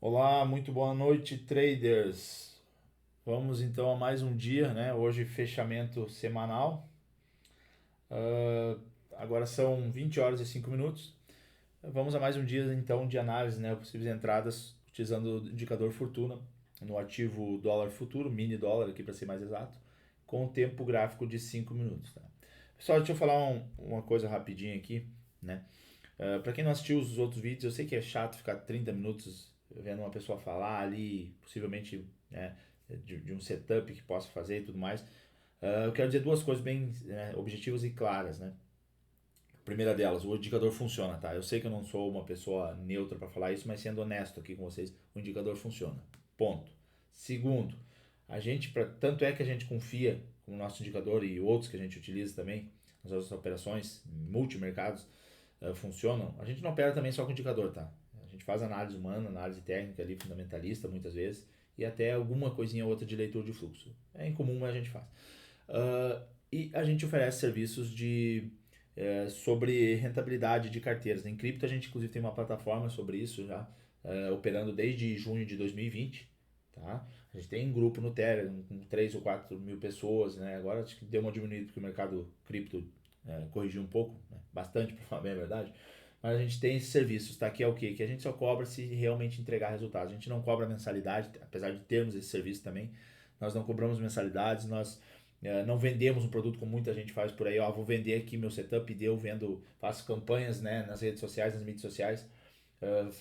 Olá, muito boa noite, traders. Vamos então a mais um dia, né? Hoje fechamento semanal. Ah, Agora são 20 horas e 5 minutos. Vamos a mais um dia então de análise, né? Possíveis entradas utilizando o indicador Fortuna no ativo dólar futuro, mini dólar aqui para ser mais exato, com o tempo gráfico de 5 minutos. Tá? Pessoal, deixa eu falar uma coisa rapidinho aqui, né? Para quem não assistiu os outros vídeos, eu sei que é chato ficar 30 minutos vendo uma pessoa falar ali, possivelmente, né, de um setup que possa fazer e tudo mais. Eu quero dizer duas coisas bem, objetivas e claras, né? A primeira delas, o indicador funciona, tá? Eu sei que eu não sou uma pessoa neutra para falar isso, mas sendo honesto aqui com vocês, o indicador funciona. Ponto. Segundo, tanto é que a gente confia no nosso indicador e outros que a gente utiliza também nas nossas operações, multimercados, funcionam, a gente não opera também só com indicador, tá? A gente faz análise humana, análise técnica ali, fundamentalista muitas vezes, e até alguma coisinha ou outra de leitura de fluxo. É incomum, mas a gente faz. E a gente oferece serviços sobre rentabilidade de carteiras. Em cripto a gente inclusive tem uma plataforma sobre isso já, operando desde junho de 2020. Tá? A gente tem um grupo no Telegram com 3 ou 4 mil pessoas, né? Agora acho que deu uma diminuída porque o mercado cripto corrigiu um pouco, né? Bastante para falar bem a verdade. Mas a gente tem esses serviços, tá? Que é o quê? Que a gente só cobra se realmente entregar resultados. A gente não cobra mensalidade, apesar de termos esse serviço também. Nós não cobramos mensalidades, nós não vendemos um produto como muita gente faz por aí. Ó, vou vender aqui meu setup, eu vendo, faço campanhas, né, nas redes sociais, nas mídias sociais,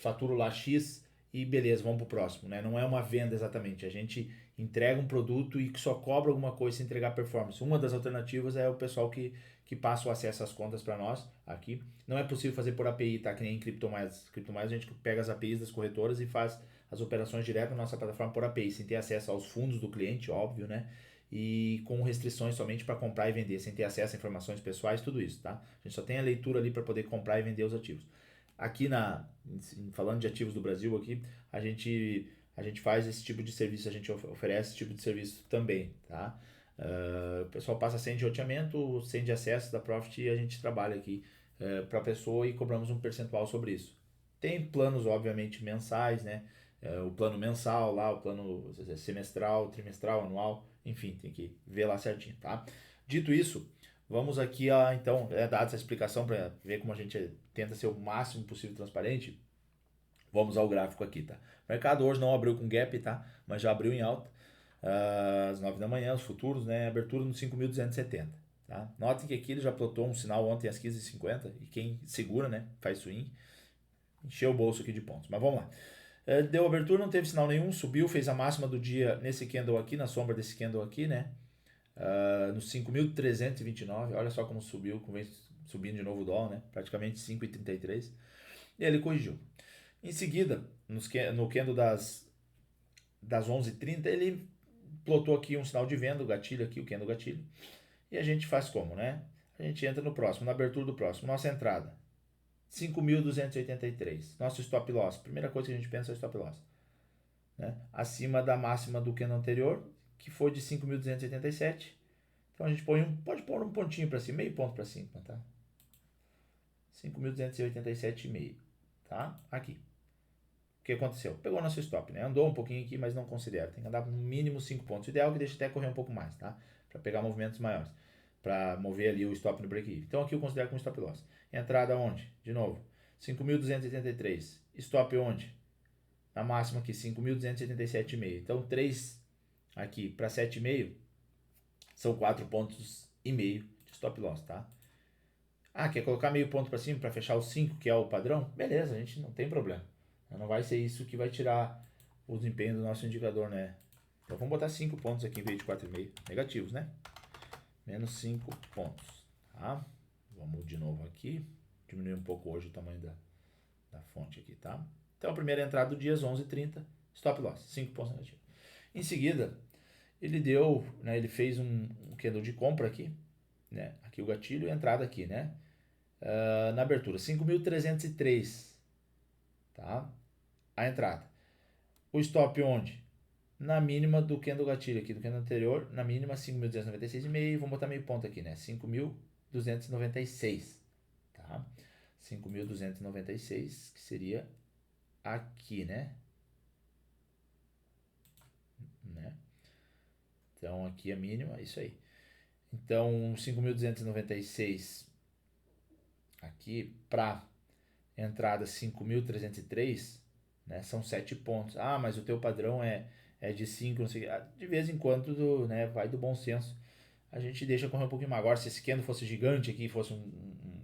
faturo lá X e beleza, vamos pro próximo, né? Não é uma venda exatamente. A gente entrega um produto e só cobra alguma coisa se entregar performance. Uma das alternativas é o pessoal que passa o acesso às contas para nós aqui. Não é possível fazer por API, tá? Que nem em CryptoMiles. CryptoMiles a gente pega as APIs das corretoras e faz as operações direto na nossa plataforma por API, sem ter acesso aos fundos do cliente, óbvio, né? E com restrições somente para comprar e vender, sem ter acesso a informações pessoais, tudo isso, tá? A gente só tem a leitura ali para poder comprar e vender os ativos. Aqui falando de ativos do Brasil aqui, a gente faz esse tipo de serviço, a gente oferece esse tipo de serviço também, tá? O pessoal passa sem de roteamento, sem de acesso da Profit e a gente trabalha aqui para a pessoa e cobramos um percentual sobre isso. Tem planos, obviamente, mensais, né? O plano mensal lá, o plano semestral, trimestral, anual, enfim, tem que ver lá certinho, tá? Dito isso, vamos aqui então, dada essa explicação para ver como a gente tenta ser o máximo possível transparente, vamos ao gráfico aqui, tá? O mercado hoje não abriu com gap, tá? Mas já abriu em alta. Às 9 da manhã, os futuros, né? Abertura no 5.270. Tá? Notem que aqui ele já plotou um sinal ontem às 15h50 e quem segura, né? Faz swing, encheu o bolso aqui de pontos. Mas vamos lá. Deu abertura, não teve sinal nenhum, subiu, fez a máxima do dia nesse candle aqui, na sombra desse candle aqui, né? No 5.329, olha só como subiu, como vem subindo de novo o dólar, né? Praticamente 5,33. E ele corrigiu. Em seguida, no candle das 11h30, ele plotou aqui um sinal de venda, o gatilho aqui, o candle gatilho. E a gente faz como, né? A gente entra no próximo, na abertura do próximo. Nossa entrada, 5.283. Nosso stop loss, primeira coisa que a gente pensa é o stop loss. Né? Acima da máxima do candle anterior, que foi de 5.287. Então a gente pode pôr um pontinho para cima, meio ponto para cima, tá? 5.287,5, tá? Aqui. O que aconteceu? Pegou nosso stop, né? Andou um pouquinho aqui, mas não considera. Tem que andar no mínimo 5 pontos. O ideal é que deixe até correr um pouco mais, tá? Para pegar movimentos maiores. Para mover ali o stop no break-even. Então aqui eu considero como stop loss. Entrada onde? De novo. 5.283. Stop onde? Na máxima aqui, 5.287,5. Então 3 aqui para 7,5 são 4 pontos e meio de stop loss, tá? Ah, quer colocar meio ponto para cima para fechar os 5, que é o padrão? Beleza, a gente não tem problema. Não vai ser isso que vai tirar o desempenho do nosso indicador, né? Então vamos botar 5 pontos aqui em vez de 4,5. Negativos, né? Menos 5 pontos, tá? Vamos de novo aqui. Diminuir um pouco hoje o tamanho da fonte aqui, tá? Então a primeira entrada do dia, às 11h30, stop loss, 5 pontos negativos. Em seguida, ele fez um candle de compra aqui, né? Aqui o gatilho e a entrada aqui, né? Na abertura, 5.303, tá? A entrada. O stop onde? Na mínima do candle gatilho aqui, do candle anterior, na mínima 5.296,5, vamos botar meio ponto aqui, né? 5.296, tá? 5.296, que seria aqui, né? Então aqui a mínima, é isso aí. Então 5.296 aqui para entrada 5.303, né, são 7 pontos. Ah, mas o teu padrão é de 5, não sei, de vez em quando, né, vai do bom senso. A gente deixa correr um pouquinho mais. Agora, se esse candle fosse gigante aqui, fosse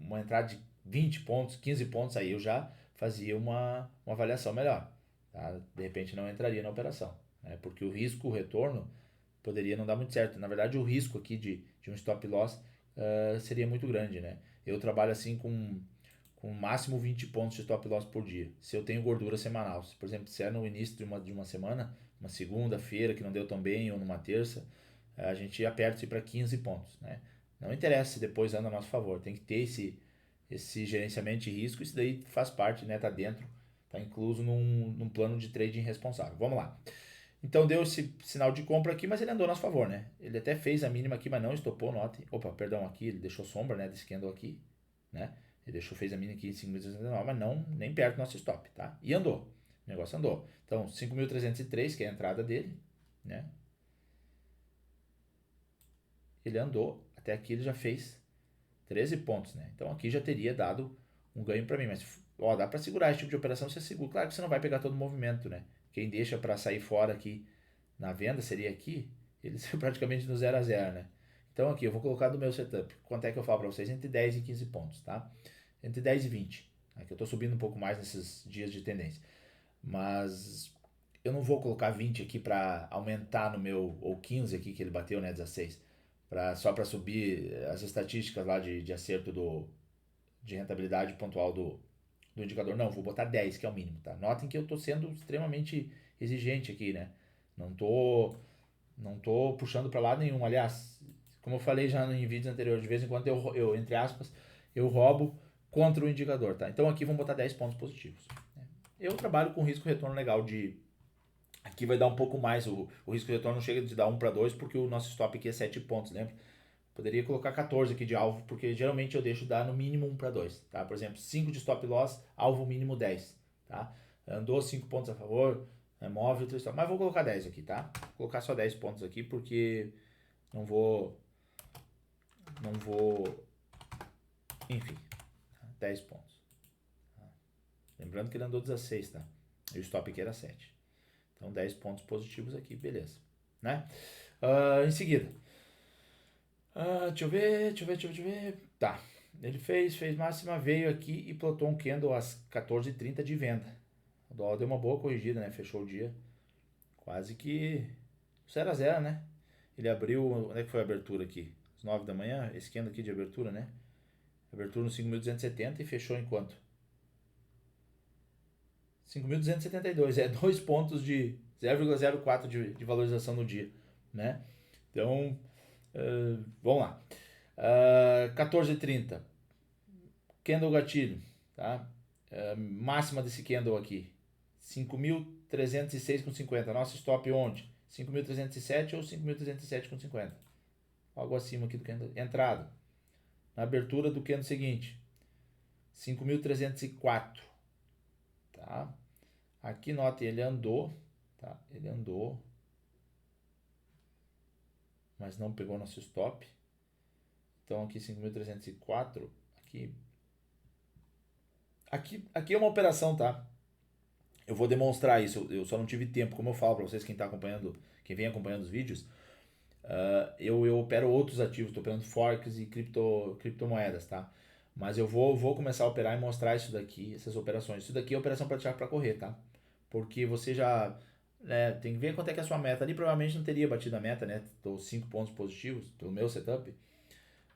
uma entrada de 20 pontos, 15 pontos, aí eu já fazia uma avaliação melhor. Tá? De repente não entraria na operação, né? Porque o risco, o retorno, poderia não dar muito certo. Na verdade, o risco aqui de um stop loss seria muito grande, né? Eu trabalho assim com máximo 20 pontos de stop loss por dia. Se eu tenho gordura semanal, por exemplo, se é no início de uma semana, uma segunda-feira que não deu tão bem, ou numa terça, a gente aperta isso para 15 pontos, né? Não interessa se depois anda a nosso favor, tem que ter esse gerenciamento de risco, isso daí faz parte, né? Tá dentro, tá incluso num plano de trading responsável. Vamos lá. Então deu esse sinal de compra aqui, mas ele andou a nosso favor, né? Ele até fez a mínima aqui, mas não estopou, note. Opa, perdão, aqui ele deixou sombra, né, desse candle aqui, né? Ele deixou, fez a mínima aqui em 5.269, mas não, nem perto do nosso stop, tá? E andou, o negócio andou. Então 5.303, que é a entrada dele, né? Ele andou, até aqui ele já fez 13 pontos, né? Então aqui já teria dado um ganho para mim, mas ó, dá para segurar esse tipo de operação, você segura. Claro que você não vai pegar todo o movimento, né? Quem deixa para sair fora aqui na venda seria aqui, ele seria praticamente no 0 a 0, né? Então aqui eu vou colocar do meu setup. Quanto é que eu falo para vocês? Entre 10 e 15 pontos, tá? Entre 10 e 20. Aqui eu estou subindo um pouco mais nesses dias de tendência. Mas eu não vou colocar 20 aqui para aumentar no meu, ou 15 aqui que ele bateu, né, 16, só para subir as estatísticas lá de acerto de rentabilidade pontual do indicador. Não, vou botar 10, que é o mínimo, tá? Notem que eu estou sendo extremamente exigente aqui, né? Não tô puxando para lado nenhum. Aliás, como eu falei já em vídeos anteriores, de vez em quando eu entre aspas, eu roubo contra o indicador, tá? Então aqui vamos botar 10 pontos positivos. Eu trabalho com risco-retorno legal de... Aqui vai dar um pouco mais, o risco-retorno chega de dar 1 para 2, porque o nosso stop aqui é 7 pontos, lembra? Poderia colocar 14 aqui de alvo, porque geralmente eu deixo dar no mínimo 1 para 2, tá? Por exemplo, 5 de stop loss, alvo mínimo 10, tá? Andou 5 pontos a favor, móvel, mas vou colocar 10 aqui, tá? Vou colocar só 10 pontos aqui, porque não vou, enfim, 10 pontos. Lembrando que ele andou 16, tá? E o stop aqui era 7. Então 10 pontos positivos aqui, beleza, né? Em seguida, deixa eu ver. Tá, ele fez máxima, veio aqui e plotou um candle às 14h30 de venda. O dólar deu uma boa corrigida, né? Fechou o dia quase que 0 a 0, né? Ele abriu, onde é que foi a abertura aqui? Às 9 da manhã, esse candle aqui de abertura, né? Abertura no 5.270 e fechou em quanto? 5.272, 2 pontos de 0,04 de valorização no dia, né? Então, vamos lá. 14h30, candle gatilho, tá? Máxima desse candle aqui, 5.306,50. Nosso stop onde? 5.307 ou 5.307,50. Algo acima aqui do candle. Entrada. Na abertura do candle seguinte, 5.304. Tá? Aqui, notem, ele andou, tá? Ele andou, mas não pegou nosso stop. Então aqui 5.304, aqui é uma operação, tá? Eu vou demonstrar isso, eu só não tive tempo, como eu falo para vocês, quem vem acompanhando os vídeos, eu opero outros ativos, estou operando Forex e criptomoedas, tá? Mas eu vou começar a operar e mostrar isso daqui, essas operações. Isso daqui é operação para tirar para correr, tá? Porque você já tem que ver quanto é que é a sua meta. Ali provavelmente não teria batido a meta, né? Tô 5 pontos positivos pelo meu setup,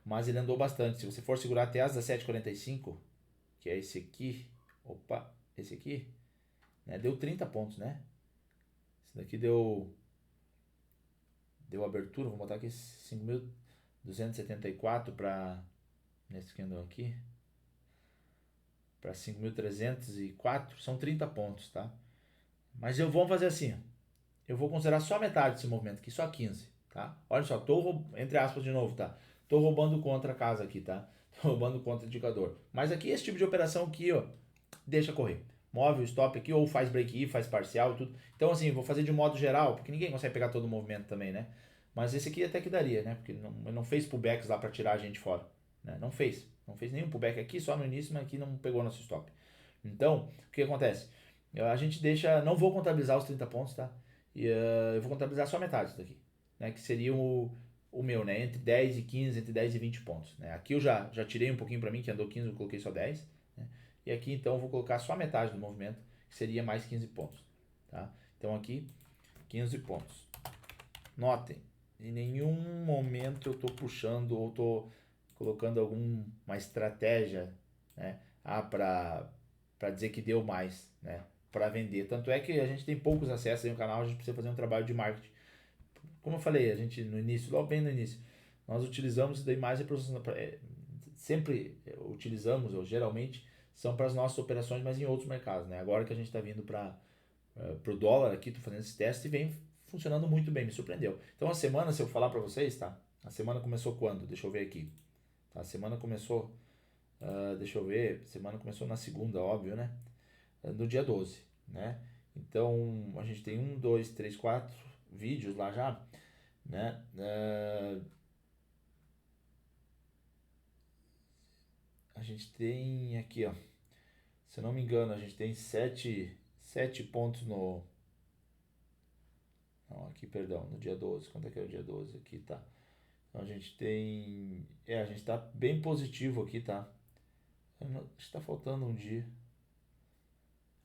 mas ele andou bastante. Se você for segurar até as 17h45, que é esse aqui, esse aqui, né? Deu 30 pontos, né? Esse daqui deu abertura, vou botar aqui 5.274 para nesse candle aqui, para 5.304, são 30 pontos, tá? Mas vou fazer assim, eu vou considerar só metade desse movimento aqui, só 15, tá? Olha só, entre aspas de novo, tá? Tô roubando contra a casa aqui, tá? Tô roubando contra o indicador. Mas aqui, esse tipo de operação aqui, ó, deixa correr. Move o stop aqui, ou faz break-even, faz parcial, tudo. Então, assim, vou fazer de modo geral, porque ninguém consegue pegar todo o movimento também, né? Mas esse aqui até que daria, né? Porque não fez pullbacks lá para tirar a gente fora, né? Não fez. Não fez nenhum pullback aqui, só no início, mas aqui não pegou nosso stop. Então, o que acontece? A gente deixa, não vou contabilizar os 30 pontos, tá? E eu vou contabilizar só metade daqui, né? Que seria o meu, né? Entre 10 e 15, entre 10 e 20 pontos, né? Aqui eu já tirei um pouquinho para mim, que andou 15, eu coloquei só 10, né? E aqui então eu vou colocar só metade do movimento, que seria mais 15 pontos, tá? Então aqui 15 pontos. Notem, em nenhum momento eu estou puxando ou estou colocando alguma estratégia, né, para dizer que deu mais, né, para vender. Tanto é que a gente tem poucos acessos aí no canal, a gente precisa fazer um trabalho de marketing. Como eu falei, a gente no início, logo bem no início, nós utilizamos isso daí mais sempre utilizamos, ou geralmente, são para as nossas operações, mas em outros mercados, né? Agora que a gente está vindo para o dólar aqui, tô fazendo esse teste e vem funcionando muito bem, me surpreendeu. Então a semana, se eu falar para vocês, tá? A semana começou quando? Deixa eu ver aqui. Tá? A semana começou, deixa eu ver, a semana começou na segunda, óbvio, né? No dia 12, né? Então a gente tem 4 vídeos lá já, né? A gente tem aqui, ó, se eu não me engano, a gente tem 7 pontos no. Não, aqui, perdão, no dia 12. Quanto é que é o dia 12? Aqui tá. Então a gente tem. A gente tá bem positivo aqui, tá? Acho que tá faltando um dia.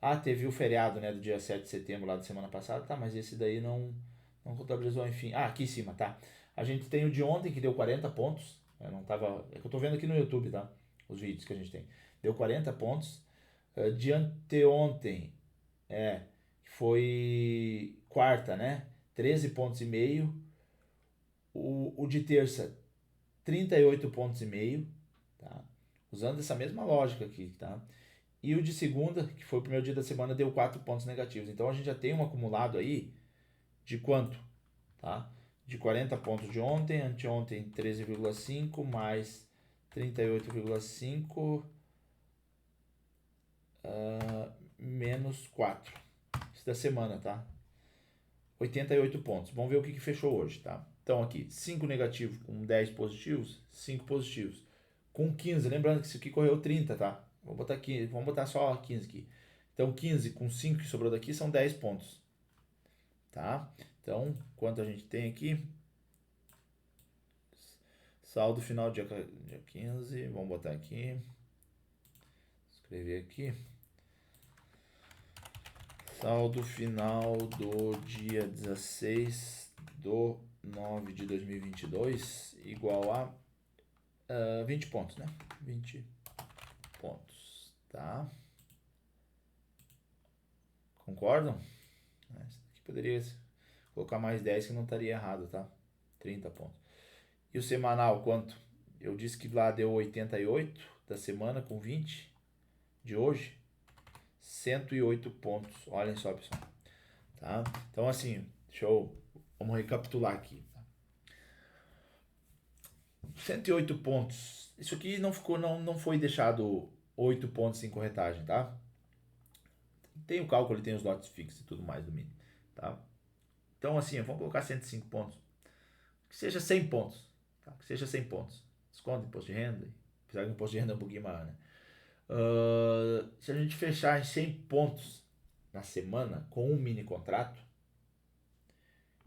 Ah, teve o feriado, né, do dia 7 de setembro lá da semana passada, tá? Mas esse daí não contabilizou, enfim. Ah, aqui em cima, tá? A gente tem o de ontem que deu 40 pontos. Eu não tava. É que eu tô vendo aqui no YouTube, tá? Os vídeos que a gente tem. Deu 40 pontos. De anteontem, foi quarta, né? 13 pontos e meio. O de terça, 38 pontos e meio, tá? Usando essa mesma lógica aqui, tá? E o de segunda, que foi o primeiro dia da semana, deu 4 pontos negativos. Então a gente já tem um acumulado aí de quanto? Tá? De 40 pontos de ontem, anteontem 13,5 mais 38,5 menos 4. Isso da semana, tá? 88 pontos. Vamos ver o que fechou hoje, tá? Então aqui, 5 negativos com 10 positivos, 5 positivos. Com 15, lembrando que isso aqui correu 30, tá? Vamos botar aqui, vamos botar só 15 aqui. Então 15 com 5 que sobrou daqui são 10 pontos. Tá? Então, quanto a gente tem aqui? Saldo final dia 15, vamos botar aqui. Escrever aqui. Saldo final do dia 16 do 9 de 2022 igual a 20 pontos, né? 20 pontos, tá? Concordam? Aqui poderia colocar mais 10 que não estaria errado, tá? 30 pontos. E o semanal, quanto? Eu disse que lá deu 88 da semana com 20 de hoje. 108 pontos. Olhem só, pessoal. Tá? Então, assim, vamos recapitular aqui. 108 pontos. Isso aqui não foi deixado 8 pontos em corretagem, tá? Tem o cálculo, tem os lotes fixos e tudo mais do mínimo, tá? Então, assim, vamos colocar 105 pontos. Que seja 100 pontos, tá? Que seja 100 pontos. Desconto imposto de renda, apesar que o imposto de renda é um pouquinho maior, né? Se a gente fechar em 100 pontos na semana com um mini contrato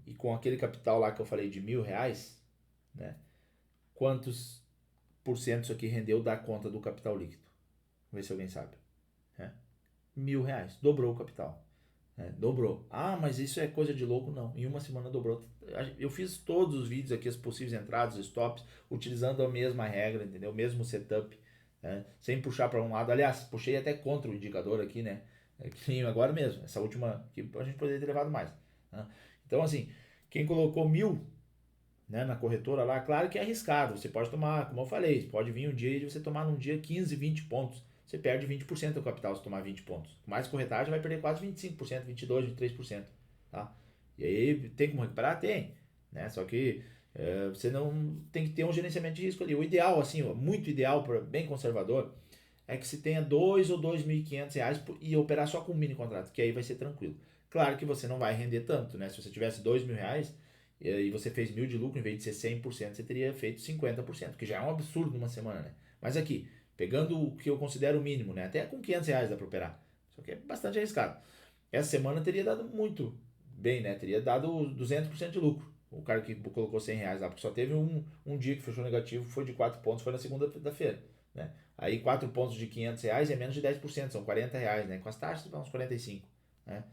e com aquele capital lá que eu falei de R$ 1.000, né? Quantos por cento isso aqui rendeu da conta do capital líquido? Vamos ver se alguém sabe. R$ 1.000, dobrou o capital. Dobrou. Ah, mas isso é coisa de louco? Não. Em uma semana dobrou. Eu fiz todos os vídeos aqui, as possíveis entradas, stops, utilizando a mesma regra, entendeu? O mesmo setup, né? Sem puxar para um lado. Aliás, puxei até contra o indicador aqui, né? Que agora mesmo. Essa última que a gente poderia ter levado mais. Né? Então, assim, quem colocou 1.000, né, na corretora lá, claro que é arriscado. Você pode tomar, como eu falei, pode vir um dia e você tomar num dia 15, 20 pontos. Você perde 20% do capital se tomar 20 pontos. Mais corretagem vai perder quase 25%, 22%, 23%. Tá? E aí tem como recuperar? Tem. Né? Só que você não tem que ter um gerenciamento de risco ali. O ideal, assim, muito ideal, bem conservador, é que se tenha R$ 2.000 ou R$ 2.500 e operar só com um mini contrato, que aí vai ser tranquilo. Claro que você não vai render tanto, né? Se você tivesse R$ 2.000 e você fez 1.000 de lucro, em vez de ser 100%, você teria feito 50%, que já é um absurdo numa semana, né? Mas aqui, pegando o que eu considero o mínimo, né? Até com R$ 500 dá para operar. Só que é bastante arriscado. Essa semana teria dado muito bem, né? Teria dado 200% de lucro. O cara que colocou R$ 100 lá, porque só teve um dia que fechou negativo, foi de 4 pontos, foi na segunda-feira, né? Aí 4 pontos de R$ 500 é menos de 10%, são R$ 40, né? Com as taxas, vão uns 45, né?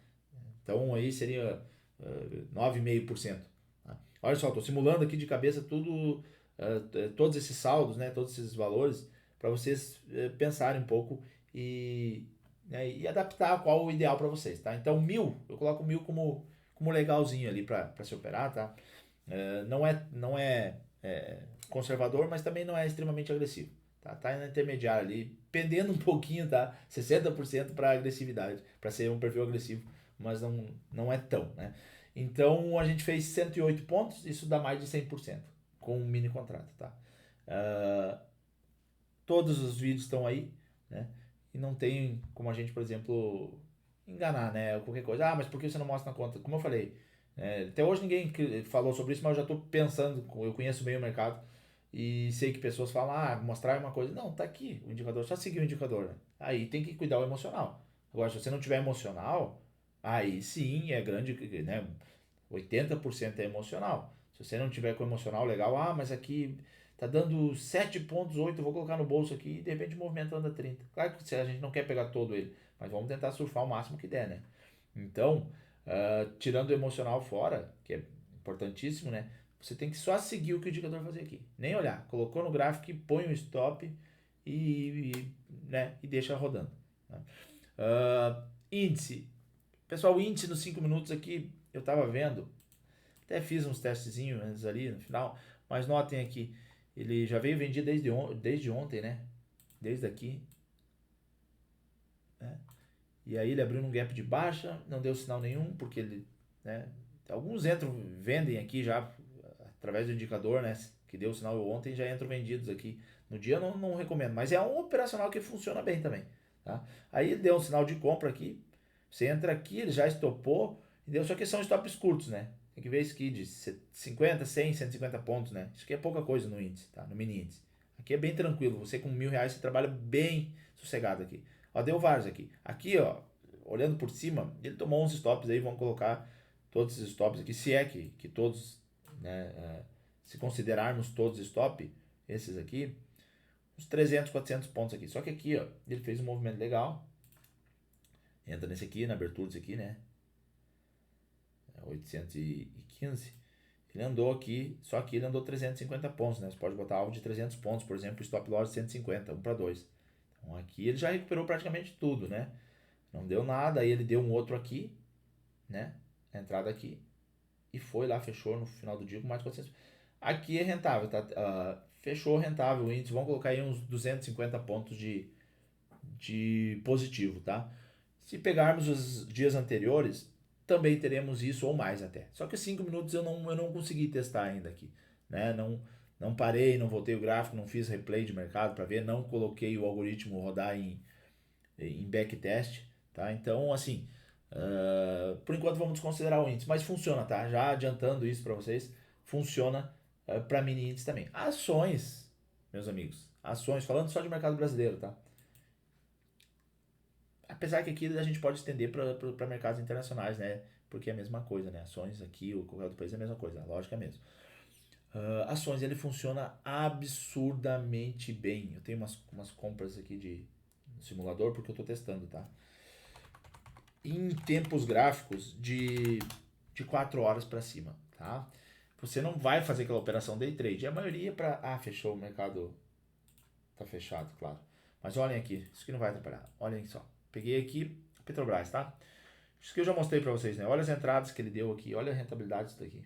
Então aí seria 9,5%. Tá? Olha só, estou simulando aqui de cabeça tudo, todos esses saldos, né? Todos esses valores, para vocês pensarem um pouco e, né, e adaptar qual o ideal para vocês, tá? Então 1.000, eu coloco 1.000 como legalzinho ali para se operar, tá? Não é conservador, mas também não é extremamente agressivo. Tá na intermediária ali, pendendo um pouquinho, tá? 60% para agressividade, para ser um perfil agressivo, mas não é tão, né? Então a gente fez 108 pontos, isso dá mais de 100% com um mini contrato, tá? Uh, Todos os vídeos estão aí, né? E não tem como a gente, por exemplo, enganar, né? Qualquer coisa. Ah, mas por que você não mostra na conta? Como eu falei, até hoje ninguém falou sobre isso, mas eu já estou pensando, eu conheço bem o mercado e sei que pessoas falam, ah, mostrar uma coisa. Não, tá aqui o indicador, só seguir o indicador, né? Aí tem que cuidar o emocional. Agora, se você não tiver emocional, aí sim é grande, né? 80% é emocional. Se você não tiver com emocional legal, ah, mas aqui tá dando 7,8, vou colocar no bolso aqui e de repente o movimento anda 30. Claro que a gente não quer pegar todo ele, mas vamos tentar surfar o máximo que der, né? Então, tirando o emocional fora, que é importantíssimo, né? Você tem que só seguir o que o indicador fazer aqui. Nem olhar. Colocou no gráfico, põe o stop né, e deixa rodando. Tá? Índice. Pessoal, o índice nos 5 minutos aqui, eu estava vendo, até fiz uns testezinhos ali no final, mas notem aqui, ele já veio vendido desde ontem, né? Desde aqui, né? E aí ele abriu num gap de baixa, não deu sinal nenhum, porque ele, né? Alguns vendem aqui já, através do indicador, né? Que deu sinal ontem, já entram vendidos aqui. No dia eu não recomendo, mas é um operacional que funciona bem também, tá? Aí ele deu um sinal de compra aqui, você entra aqui, ele já estopou, entendeu? Só que são stops curtos, né? Tem que ver isso aqui de 50, 100, 150 pontos, né? Isso aqui é pouca coisa no índice, tá? No mini índice. Aqui é bem tranquilo. Você com R$ 1.000 você trabalha bem sossegado aqui. Ó, deu vários aqui. Aqui, ó, olhando por cima, ele tomou uns stops aí, vamos colocar todos esses stops aqui, se é que todos, né, se considerarmos todos stop, esses aqui, uns 300, 400 pontos aqui. Só que aqui, ó, ele fez um movimento legal. Entra nesse aqui, na abertura desse aqui, né? 815. Ele andou aqui, só que ele andou 350 pontos, né? Você pode botar alvo de 300 pontos, por exemplo, stop loss de 150, 1 para 2. Então aqui ele já recuperou praticamente tudo, né? Não deu nada, aí ele deu um outro aqui, né? Entrada aqui. E foi lá, fechou no final do dia com mais de 400. Aqui é rentável, tá? Fechou rentável o índice. Vamos colocar aí uns 250 pontos de positivo, tá? Se pegarmos os dias anteriores, também teremos isso ou mais até. Só que 5 minutos eu não consegui testar ainda aqui, né? Não parei, não voltei o gráfico, não fiz replay de mercado para ver, não coloquei o algoritmo rodar em backtest, tá? Então, assim, por enquanto vamos desconsiderar o índice, mas funciona, tá? Já adiantando isso para vocês, funciona para mini índice também. Ações, meus amigos, ações, falando só de mercado brasileiro, tá? Apesar que aqui a gente pode estender para mercados internacionais, né? Porque é a mesma coisa, né? Ações aqui ou qualquer outro país é a mesma coisa, a lógica é a mesma. Ações, ele funciona absurdamente bem. Eu tenho umas compras aqui de simulador porque eu estou testando, tá? Em tempos gráficos de 4 horas para cima, tá? Você não vai fazer aquela operação day trade. A maioria para... Ah, fechou, o mercado tá fechado, claro. Mas olhem aqui, isso aqui não vai atrapalhar. Olhem só. Peguei aqui Petrobras, tá? Isso que eu já mostrei para vocês, né? Olha as entradas que ele deu aqui, olha a rentabilidade disso daqui.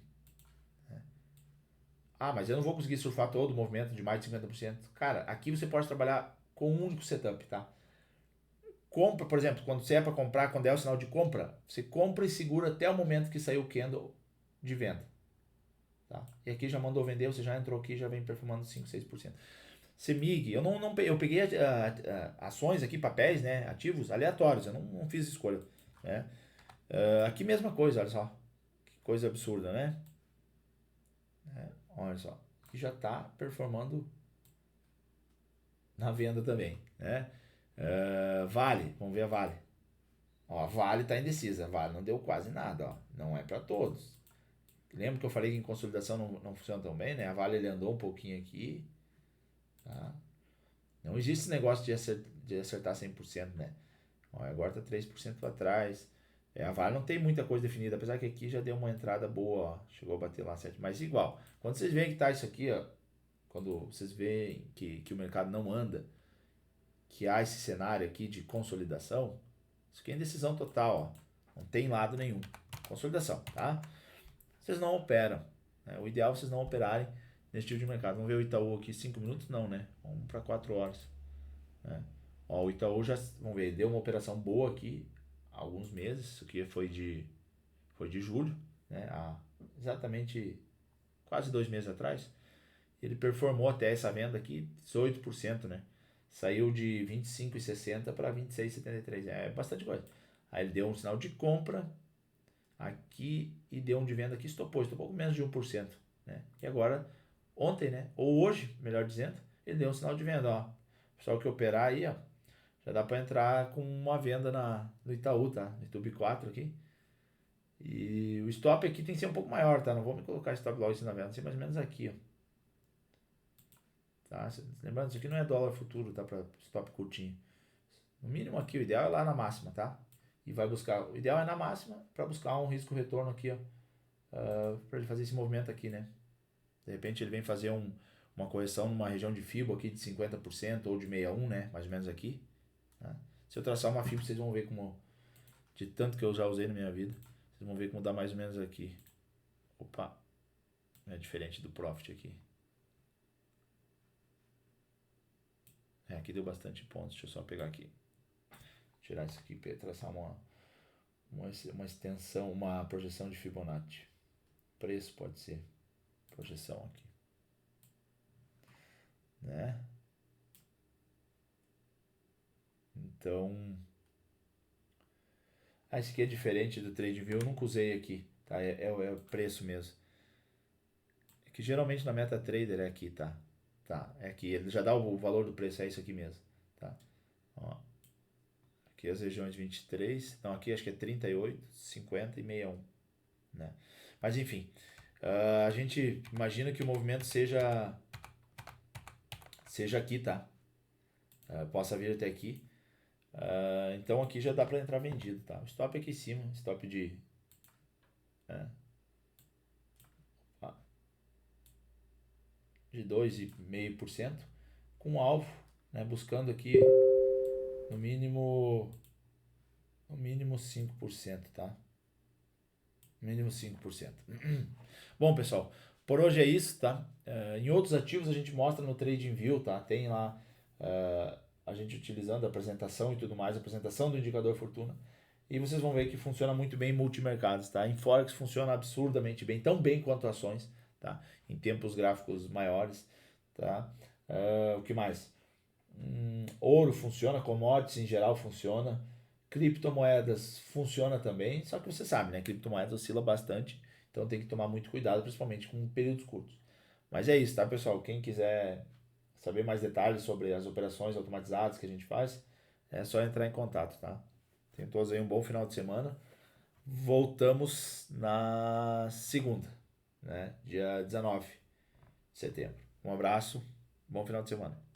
Ah, mas eu não vou conseguir surfar todo o movimento de mais de 50%. Cara, aqui você pode trabalhar com um único setup, tá? Compra, por exemplo, quando você é para comprar, quando é o sinal de compra, você compra e segura até o momento que saiu o candle de venda. Tá? E aqui já mandou vender, você já entrou aqui e já vem perfumando 5, 6%. CEMIG, eu peguei ações aqui, papéis, né, ativos aleatórios, eu não fiz escolha, né? Aqui mesma coisa, olha só, que coisa absurda, né? Olha só, que já está performando na venda também, né? Vale, vamos ver a Vale. Ó, a Vale está indecisa, a Vale não deu quase nada, ó. Não é para todos. Lembra que eu falei que em consolidação não funciona tão bem, né? A Vale ele andou um pouquinho aqui, tá? Não existe esse negócio de acertar 100%, né? Ó, agora tá 3% para trás. A Vale não tem muita coisa definida, apesar que aqui já deu uma entrada boa, ó. Chegou a bater lá 7, mas igual. Quando vocês veem que tá isso aqui, ó, quando vocês veem que o mercado não anda, que há esse cenário aqui de consolidação, isso aqui é indecisão total, ó. Não tem lado nenhum. Consolidação, tá? Vocês não operam, né? O ideal é vocês não operarem nesse tipo de mercado. Vamos ver o Itaú aqui, 5 minutos? Não, né? Vamos para 4 horas, né? Ó, o Itaú já, vamos ver, deu uma operação boa aqui há alguns meses. Isso aqui foi de julho, né? Há exatamente quase 2 meses atrás. Ele performou até essa venda aqui 18%, né? Saiu de 25,60 para 26,73. É bastante coisa. Aí ele deu um sinal de compra aqui e deu um de venda aqui, estopou com menos de 1%, né? E agora, ontem, né? Ou hoje, melhor dizendo, ele deu um sinal de venda, ó. Pessoal que operar aí, ó, já dá para entrar com uma venda no Itaú, tá? No YouTube 4 aqui. E o stop aqui tem que ser um pouco maior, tá? Não vou me colocar stop loss na venda, tem que ser mais ou menos aqui, ó. Tá? Lembrando, isso aqui não é dólar futuro, tá? Para stop curtinho. No mínimo aqui, o ideal é lá na máxima, tá? E vai buscar, o ideal é na máxima para buscar um risco retorno aqui, ó. Para ele fazer esse movimento aqui, né? De repente ele vem fazer uma correção numa região de FIBO aqui de 50% ou de 61, né? Mais ou menos aqui. Tá? Se eu traçar uma FIBO, vocês vão ver como, de tanto que eu já usei na minha vida, vocês vão ver como dá mais ou menos aqui. Opa, é diferente do Profit aqui. Aqui deu bastante pontos, deixa eu só pegar aqui. Tirar isso aqui para traçar uma extensão, uma projeção de Fibonacci. Preço pode ser. Projeção aqui. Né? Então, esse aqui é diferente do TradingView, eu nunca usei aqui, tá? É o preço mesmo. É que geralmente na MetaTrader é aqui, tá? Tá, é aqui, ele já dá o valor do preço, é isso aqui mesmo, tá? Ó, aqui as regiões 23, então aqui acho que é 38, 50 e 61, né? Mas enfim, a gente imagina que o movimento seja aqui, tá? Possa vir até aqui. Então aqui já dá para entrar vendido, tá? O stop aqui em cima, stop de de 2,5% com alvo, né? Buscando aqui no mínimo 5%, tá? No mínimo 5%. Bom, pessoal, por hoje é isso, tá? Em outros ativos a gente mostra no TradingView, tá? Tem lá a gente utilizando a apresentação e tudo mais, a apresentação do indicador fortuna. E vocês vão ver que funciona muito bem em multimercados, tá? Em Forex funciona absurdamente bem, tão bem quanto ações, tá? Em tempos gráficos maiores, tá? O que mais? Ouro funciona, commodities em geral funciona, criptomoedas funciona também, só que você sabe, né? Criptomoedas oscila bastante, então tem que tomar muito cuidado, principalmente com períodos curtos. Mas é isso, tá, pessoal? Quem quiser saber mais detalhes sobre as operações automatizadas que a gente faz, é só entrar em contato, tá? Tenham todos aí um bom final de semana. Voltamos na segunda, né? Dia 19 de setembro. Um abraço, bom final de semana.